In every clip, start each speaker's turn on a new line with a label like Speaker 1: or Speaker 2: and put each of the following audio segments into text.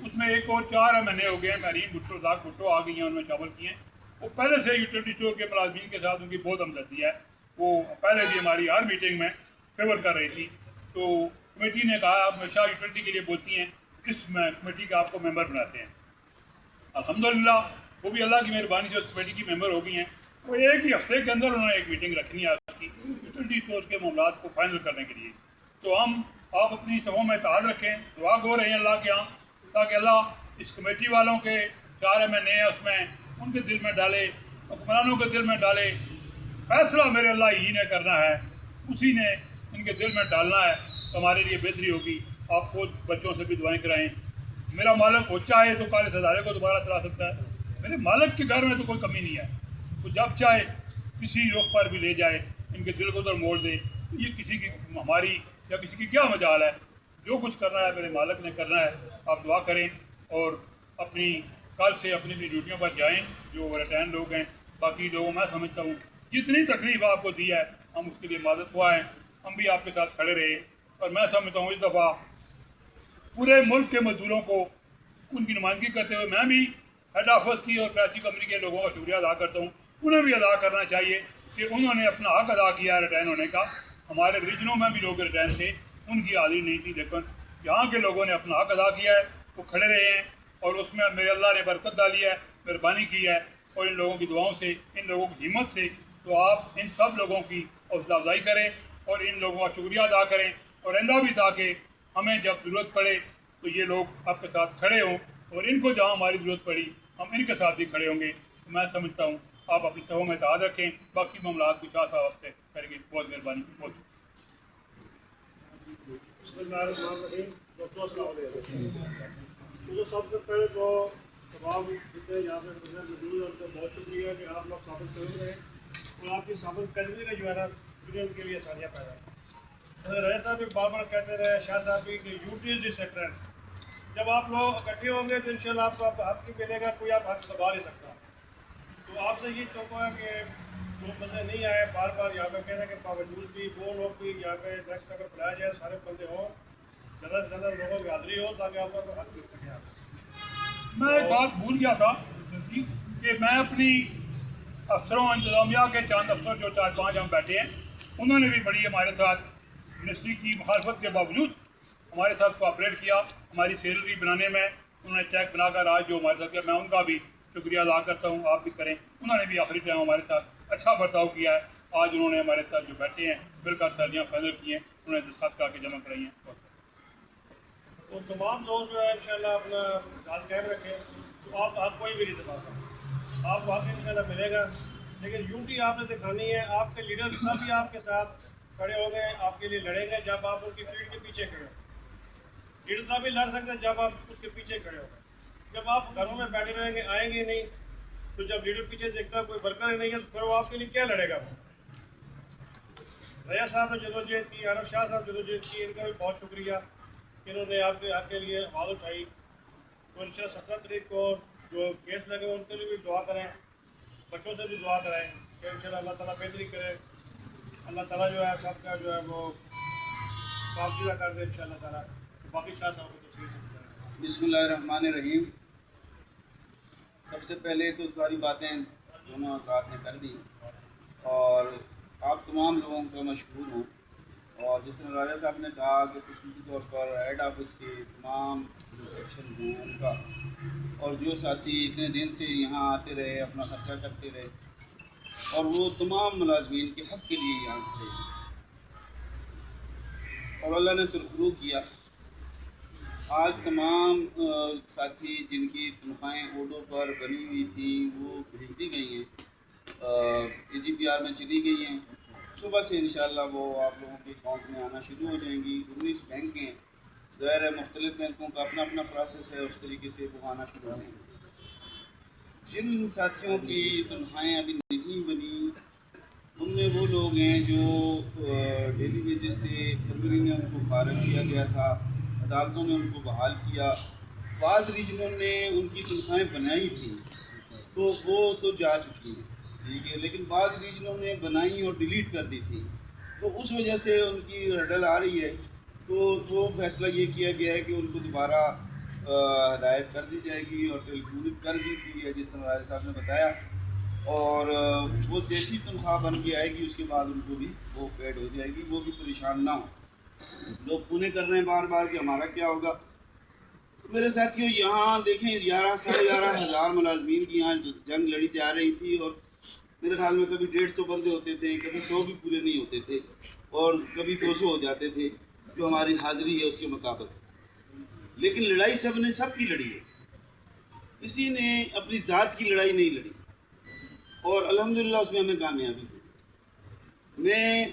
Speaker 1: اس میں ایک اور 4 مہینے ہو گئے ہیں مریم بھٹو صاحب بھٹو آ گئی ہیں، ان میں شامل کیے ہیں۔ وہ پہلے سے یوٹیلیٹی اسٹور کے ملازمین کے ساتھ ان کی بہت ہمدردی ہے، وہ پہلے بھی ہماری ہر میٹنگ میں فیور کر رہی تھی۔ تو کمیٹی نے کہا آپ ہمیشہ یوٹیلیٹی کے لیے بولتی ہیں، اس میں کمیٹی کا آپ کو ممبر بناتے ہیں۔ الحمدللہ وہ بھی اللہ کی مہربانی سے اس کمیٹی کی ممبر ہو گئی ہیں۔ وہ ایک ہی ہفتے کے اندر انہوں نے ایک میٹنگ رکھنی ہے آپ کی یوٹیلیٹی اسٹور کے معاملات کو فائنل کرنے کے لیے۔ تو آپ اپنی صفوں میں اتحاد رکھیں، دعا گو رہے ہیں اللہ کے ہاں تاکہ اللہ اس کمیٹی والوں کے 4 مہینے ہیں اس میں ان کے دل میں ڈالے، حکمرانوں کے دل میں ڈالے۔ فیصلہ میرے اللہ ہی نے کرنا ہے، اسی نے ان کے دل میں ڈالنا ہے تو ہمارے لیے بہتری ہوگی۔ آپ خود بچوں سے بھی دعائیں کرائیں۔ میرا مالک وہ چاہے تو کالے ہزارے کو دوبارہ چلا سکتا ہے، میرے مالک کے گھر میں تو کوئی کمی نہیں ہے، تو جب چاہے کسی رخ پر بھی لے جائے، ان کے دل کو ادھر موڑ دے۔ یہ کسی کی ہماری یا کسی کی کیا مجال ہے، جو کچھ کرنا ہے میرے مالک نے کرنا ہے۔ آپ دعا کریں اور اپنی کل سے اپنی ڈیوٹیوں پر جائیں جو ریٹائر لوگ ہیں۔ باقی لوگوں میں سمجھتا ہوں جتنی تکلیف آپ کو دی ہے ہم اس کے لیے معذرت خواہ ہیں، ہم بھی آپ کے ساتھ کھڑے رہے، اور میں سمجھتا ہوں اس دفعہ پورے ملک کے مزدوروں کو ان کی نمائندگی کرتے ہوئے میں بھی ہیڈ آفس کی اور کراچی کمپنی کے لوگوں کا شکریہ ادا کرتا ہوں۔ انہیں بھی ادا کرنا چاہیے کہ انہوں نے اپنا حق ادا کیا ہے ریٹائر ہونے کا۔ ہمارے ریجنوں میں بھی لوگ ریٹائر تھے، ان کی حاضری نہیں تھی، لیکن یہاں کے لوگوں نے اپنا حق ادا کیا ہے، وہ کھڑے رہے ہیں، اور اس میں میرے اللہ نے برکت ڈالی ہے، مہربانی کی ہے، اور ان لوگوں کی دعاؤں سے، ان لوگوں کی ہمت سے۔ تو آپ ان سب لوگوں کی حوصلہ افزائی کریں اور ان لوگوں کا شکریہ ادا کریں، اور آئندہ بھی تاکہ ہمیں جب ضرورت پڑے تو یہ لوگ آپ کے ساتھ کھڑے ہوں، اور ان کو جہاں ہماری ضرورت پڑی ہم ان کے ساتھ بھی کھڑے ہوں گے۔ میں سمجھتا ہوں آپ اپنی صفوں میں اتحاد رکھیں، باقی معاملات کو شاہ صاحب سے کریں گے۔ بہت مہربانی، بہت
Speaker 2: بسم اللہ الرحمن الرحیم۔ ڈاکٹر السلام علیکم۔ مجھے سب سے پہلے تو تمام جتنے یہاں پہ موجود ہیں ان کا بہت شکریہ کہ آپ لوگ ثابت قدم رہے اور آپ کی ثابت قدمی نے جو ہے نا یونین کے لیے آسانیاں پیدا کی۔ رہے صاحب بھی بار بار کہتے رہے، شاہ صاحب بھی کہ یونٹی از دی اسٹرینتھ۔ جب آپ لوگ اکٹھے ہوں گے تو انشاءاللہ آپ کو حق کی ملے گا، کوئی آپ حق دبا نہیں سکتا۔ تو آپ سے یہ چاہتا ہے کہ جو بندے نہیں آئے بار بار یہاں پہ کہنے کے باوجود بھی وہ لوگ بھی یہاں پہ نیکسٹ اگر بلایا جائے سارے بندے ہوں، زیادہ سے زیادہ لوگوں کی حاضری ہو تاکہ آپ کو حق مل سکے۔
Speaker 1: میں ایک بات بھول گیا تھا کہ میں اپنی افسروں انتظامیہ کے چند افسر جو 4-5 ہم بیٹھے ہیں، انہوں نے بھی بڑی ہمارے ساتھ منسٹری کی مخالفت کے باوجود ہمارے ساتھ کوآپریٹ کیا، ہماری سیلری بنانے میں انہوں نے چیک بنا کر آج جو ہمارے ساتھ کیا، میں ان کا بھی شکریہ ادا کرتا ہوں، آپ بھی کریں۔ انہوں نے بھی آخری ٹائم ہمارے ساتھ اچھا برتاؤ کیا ہے۔ آج انہوں نے ہمارے ساتھ جو بیٹھے ہیں مل کر سیلیاں فائنل کی ہیں، انہوں نے دستخط کر کے جمع کرائی ہیں۔
Speaker 2: تو تمام لوگ جو ہے انشاءاللہ اپنا خیال قائم رکھیں، تو آپ حق کوئی بھی نہیں دبا سکتے، آپ کو حق انشاءاللہ ملے گا۔ لیکن یونٹی آپ نے دکھانی ہے، آپ کے لیڈر سب ہی آپ کے ساتھ کھڑے ہوں گے، آپ کے لیے لڑیں گے جب آپ ان کی پیٹھ کے پیچھے کھڑے ہوں۔ لیڈر تب ہی لڑ سکتے ہیں جب آپ اس کے پیچھے کھڑے ہوں گے۔ جب آپ گھروں میں بیٹھے رہیں گے، آئیں گے نہیں، تو جب لیڈر پیچھے دیکھتا ہے کوئی ورکر ہی نہیں ہے تو پھر وہ آپ کے لیے کیا لڑے گا؟ ریا صاحب نے جدوجہد کی، عارف شاہ صاحب جدوجہد کی، ان کا بھی بہت شکریہ کہ انہوں نے آپ کے حق کے لیے آواز اٹھائی۔ تو انشاءاللہ 17 تاریخ کو جو کیس لگے ان کے لیے بھی دعا کریں، بچوں سے بھی دعا کرائیں کہ انشاءاللہ اللہ تعالیٰ بہتری کرے، اللہ تعالیٰ جو ہے سب کا جو ہے وہ کام سیدھا کر دے انشاءاللہ تعالیٰ۔ باقی شاہ صاحب کو تفصیل سے بتائیں۔
Speaker 3: بسم اللہ الرحمن الرحیم۔ سب سے پہلے تو ساری باتیں دونوں حضرات نے کر دی، اور آپ تمام لوگوں کا مشکور ہوں۔ اور جس طرح راجہ صاحب نے کہا کہ خصوصی طور پر ہیڈ آفس کے تمام جو سیکشنز ہیں ان کا، اور جو ساتھی اتنے دن سے یہاں آتے رہے، اپنا خرچہ کرتے رہے، اور وہ تمام ملازمین کے حق کے لیے یہاں تھے، اور اللہ نے سرخرو کیا۔ آج تمام ساتھی جن کی تنخواہیں اوڈو پر بنی ہوئی تھیں وہ بھیج دی گئی ہیں، اے جی پی آر میں چلی گئی ہیں۔ صبح سے انشاءاللہ وہ آپ لوگوں کے اکاؤنٹ میں آنا شروع ہو جائیں گی۔ 19 بینکیں، ظاہر ہے مختلف بینکوں کا اپنا اپنا پروسیس ہے، اس طریقے سے وہ آنا شروع ہو جائیں گے۔ جن ساتھیوں کی تنخواہیں ابھی نہیں بنی ان میں وہ لوگ ہیں جو ڈیلی ویجز تھے، فروری میں ان کو فارغ کیا گیا تھا، عدالتوں نے ان کو بحال کیا۔ بعض ریجنوں نے ان کی تنخواہیں بنائی تھیں تو وہ تو جا چکی ہیں، ٹھیک ہے، لیکن بعض ریجنوں نے بنائی اور ڈیلیٹ کر دی تھی، تو اس وجہ سے ان کی ہرڈل آ رہی ہے۔ تو وہ فیصلہ یہ کیا گیا ہے کہ ان کو دوبارہ ہدایت کر دی جائے گی اور ٹیلیفونک کر بھی دی ہے جس طرح راجہ صاحب نے بتایا، اور وہ جیسی تنخواہ بن کے آئے گی اس کے بعد ان کو بھی وہ پیڈ ہو جائے گی، وہ بھی پریشان نہ ہو۔ لوگ فونے کر رہے ہیں بار بار کہ ہمارا کیا ہوگا۔ میرے ساتھیوں یہاں دیکھیں 11-11.5 ہزار ملازمین کی یہاں جنگ لڑی جا رہی تھی، اور میرے خیال میں کبھی 150 بندے ہوتے تھے، کبھی 100 بھی پورے نہیں ہوتے تھے، اور کبھی 200 ہو جاتے تھے جو ہماری حاضری ہے اس کے مطابق۔ لیکن لڑائی سب نے سب کی لڑی ہے، کسی نے اپنی ذات کی لڑائی نہیں لڑی، اور الحمدللہ اس میں ہمیں کامیابی ہوئی۔ میں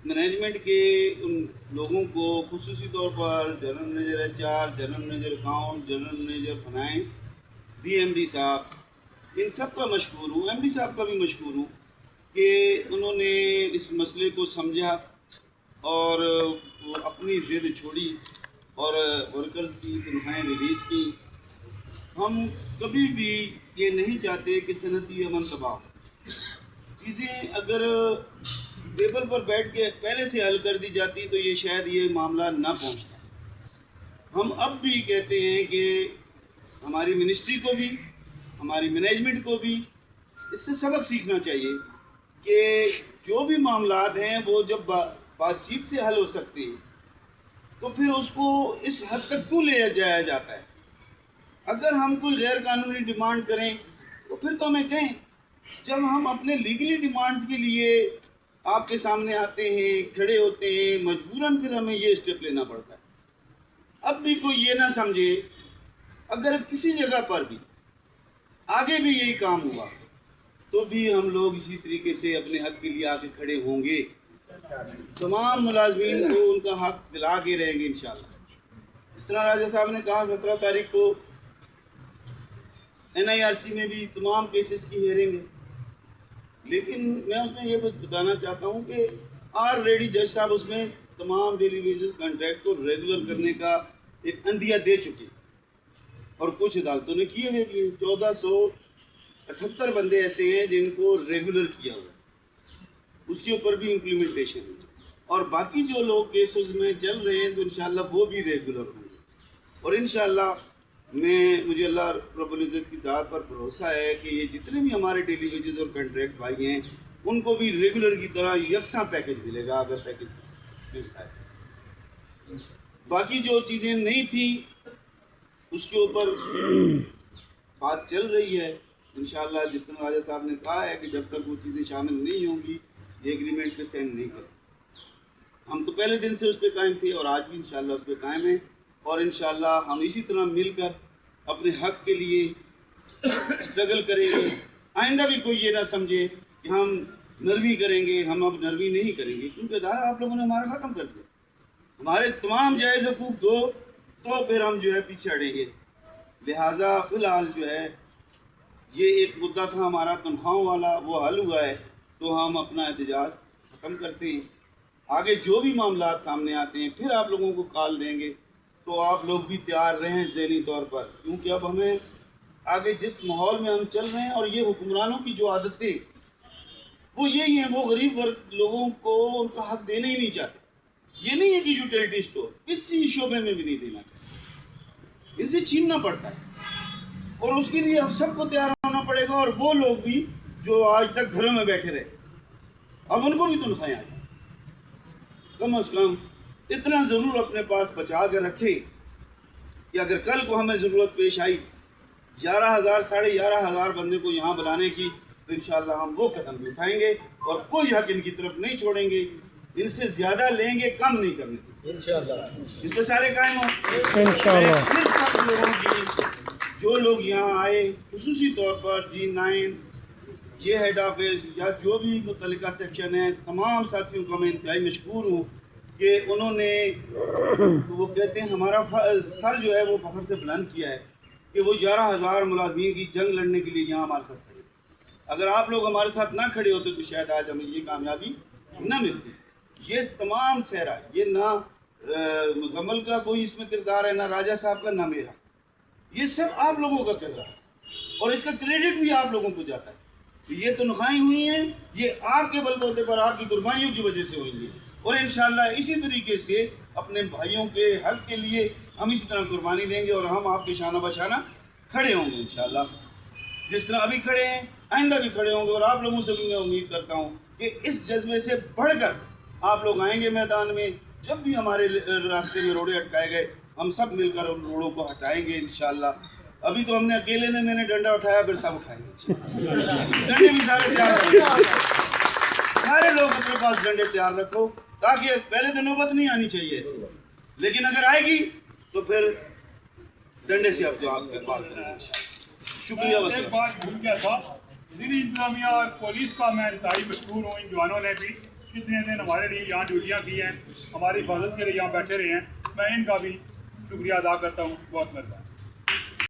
Speaker 3: مینجمنٹ کے ان لوگوں کو خصوصی طور پر general manager HR، general manager account, general manager finance, DMD صاحب، ان سب کا مشکور ہوں، MD صاحب کا بھی مشکور ہوں کہ انہوں نے اس مسئلے کو سمجھا اور اپنی ضد چھوڑی اور ورکرز کی تنخواہیں ریلیز کی۔ ہم کبھی بھی یہ نہیں چاہتے کہ صنعتی امن تباہ ہو۔ چیزیں اگر ٹیبل پر بیٹھ کے پہلے سے حل کر دی جاتی تو یہ شاید یہ معاملہ نہ پہنچتا۔ ہم اب بھی کہتے ہیں کہ ہماری منسٹری کو بھی، ہماری مینجمنٹ کو بھی اس سے سبق سیکھنا چاہیے کہ جو بھی معاملات ہیں وہ جب بات چیت سے حل ہو سکتے ہیں تو پھر اس کو اس حد تک کیوں لے جایا جاتا ہے۔ اگر ہم کوئی غیر قانونی ڈیمانڈ کریں تو پھر تو ہمیں کہیں۔ جب ہم اپنے لیگلی ڈیمانڈز کے لیے آپ کے سامنے آتے ہیں، کھڑے ہوتے ہیں، مجبوراً پھر ہمیں یہ اسٹیپ لینا پڑتا ہے۔ اب بھی کوئی یہ نہ سمجھے اگر کسی جگہ پر بھی آگے بھی یہی کام ہوا تو بھی ہم لوگ اسی طریقے سے اپنے حق کے لیے آ کے کھڑے ہوں گے۔ تمام ملازمین کو ان کا حق دلا کے رہیں گے انشاءاللہ۔ جس طرح راجہ صاحب نے کہا 17 تاریخ کو NIRC میں بھی تمام کیسز کی ہیئرنگ ہے، لیکن میں اس میں یہ بتانا چاہتا ہوں کہ آلریڈی جج صاحب اس میں تمام ڈیلی ویجز کانٹریکٹ کو ریگولر کرنے کا ایک عندیہ دے چکے، اور کچھ عدالتوں نے کیے ہوئے بھی ہیں۔ 1478 بندے ایسے ہیں جن کو ریگولر کیا ہوا ہے، اس کے اوپر بھی امپلیمنٹیشن ہے، اور باقی جو لوگ کیسز میں چل رہے ہیں تو انشاءاللہ وہ بھی ریگولر ہوں گے۔ اور انشاءاللہ مجھے اللہ رب العزت کی ذات پر بھروسہ ہے کہ یہ جتنے بھی ہمارے ڈیلی ویجز اور کنٹریکٹ بھائی ہیں ان کو بھی ریگولر کی طرح یکساں پیکج ملے گا اگر پیکج ملتا ہے۔ باقی جو چیزیں نہیں تھیں اس کے اوپر بات چل رہی ہے انشاءاللہ۔ جس طرح راجہ صاحب نے کہا ہے کہ جب تک وہ چیزیں شامل نہیں ہوں گی یہ ایگریمنٹ پہ سائن نہیں کریں۔ ہم تو پہلے دن سے اس پہ قائم تھے اور آج بھی انشاءاللہ اس پہ قائم ہیں، اور انشاءاللہ ہم اسی طرح مل کر اپنے حق کے لیے اسٹرگل کریں گے۔ آئندہ بھی کوئی یہ نہ سمجھے کہ ہم نرمی کریں گے، ہم اب نرمی نہیں کریں گے، کیونکہ ادارہ آپ لوگوں نے ہمارا ختم کر دیا۔ ہمارے تمام جائز حقوق دو تو پھر ہم جو ہے پیچھے ہٹیں گے۔ لہٰذا فی الحال جو ہے یہ ایک مدعا تھا ہمارا تنخواہوں والا، وہ حل ہوا ہے تو ہم اپنا احتجاج ختم کرتے ہیں۔ آگے جو بھی معاملات سامنے آتے ہیں پھر آپ لوگوں کو کال دیں گے، تو آپ لوگ بھی تیار رہیں ذہنی طور پر، کیونکہ اب ہمیں آگے جس ماحول میں ہم چل رہے ہیں اور یہ حکمرانوں کی جو عادتیں وہ یہی ہیں، وہ غریب لوگوں کو ان کا حق دینا ہی نہیں چاہتے۔ یہ نہیں ہے کہ یوٹیلیٹی اسٹور کسی شعبے میں بھی نہیں دینا چاہتے، ان سے چھیننا پڑتا ہے، اور اس کے لیے اب سب کو تیار ہونا پڑے گا۔ اور وہ لوگ بھی جو آج تک گھروں میں بیٹھے رہے اب ان کو بھی تنخواہیں آ جائیں۔ کم از کم اتنا ضرور اپنے پاس بچا کے رکھیں کہ اگر کل کو ہمیں ضرورت پیش آئی 11,000 11,500 بندے کو یہاں بلانے کی تو انشاءاللہ ہم وہ قدم بھی اٹھائیں گے اور کوئی حق ان کی طرف نہیں چھوڑیں گے، ان سے زیادہ لیں گے، کم نہیں کرنے گے انشاءاللہ۔ اس پہ سارے قائم ہوں انشاءاللہ۔ پھر سب لوگوں کی جو لوگ یہاں آئے خصوصی طور پر G9 یہ ہیڈ آفس یا جو بھی متعلقہ سیکشن ہیں، تمام ساتھیوں کا میں انتہائی مشکور ہوں کہ انہوں نے وہ کہتے ہیں ہمارا سر جو ہے وہ فخر سے بلند کیا ہے کہ وہ 11,000 ملازمین کی جنگ لڑنے کے لیے یہاں ہمارے ساتھ کھڑے۔ اگر آپ لوگ ہمارے ساتھ نہ کھڑے ہوتے تو شاید آج ہمیں یہ کامیابی نہ ملتی۔ یہ تمام صحرا، یہ نہ مزمل کا کوئی اس میں کردار ہے، نہ راجہ صاحب کا، نہ میرا، یہ سب آپ لوگوں کا کردار ہے، اور اس کا کریڈٹ بھی آپ لوگوں کو جاتا ہے۔ یہ تنخواہیں ہوئی ہیں یہ آپ کے بل بوتے پر آپ کی قربانیوں کی وجہ سے ہوئی ہیں، اور انشاءاللہ اسی طریقے سے اپنے بھائیوں کے حق کے لیے ہم اسی طرح قربانی دیں گے اور ہم آپ کے شانہ بشانہ کھڑے ہوں گے انشاءاللہ. جس طرح ابھی کھڑے ہیں آئندہ بھی کھڑے ہوں گے. اور آپ لوگوں سے بھی میں امید کرتا ہوں کہ اس جذبے سے بڑھ کر آپ لوگ آئیں گے میدان میں. جب بھی ہمارے راستے میں روڑے اٹکائے گئے ہم سب مل کر ان روڑوں کو ہٹائیں گے انشاءاللہ. ابھی تو ہم نے اکیلے نے میں نے ڈنڈا اٹھایا, پھر سب اٹھائیں گے. ڈنڈے بھی سارے تیار رکھو, سارے لوگ اپنے پاس ڈنڈے تیار رکھو, تاکہ پہلے تو نوبت نہیں آنی چاہیے ایسی, لیکن اگر آئے گی تو پھر ڈنڈے سے اب جواب کے بات کریں گے. شکریہ.
Speaker 1: ایک بات بھول گیا تھا, ضلعی انتظامیہ اور پولیس کا میں انتہائی مشکور ہوں. ان جوانوں نے بھی کتنے دن ہمارے لیے یہاں ڈیوٹیاں کی ہیں, ہماری حفاظت کے لیے یہاں بیٹھے رہے ہیں. میں ان کا بھی شکریہ ادا کرتا ہوں. بہت مہربانی.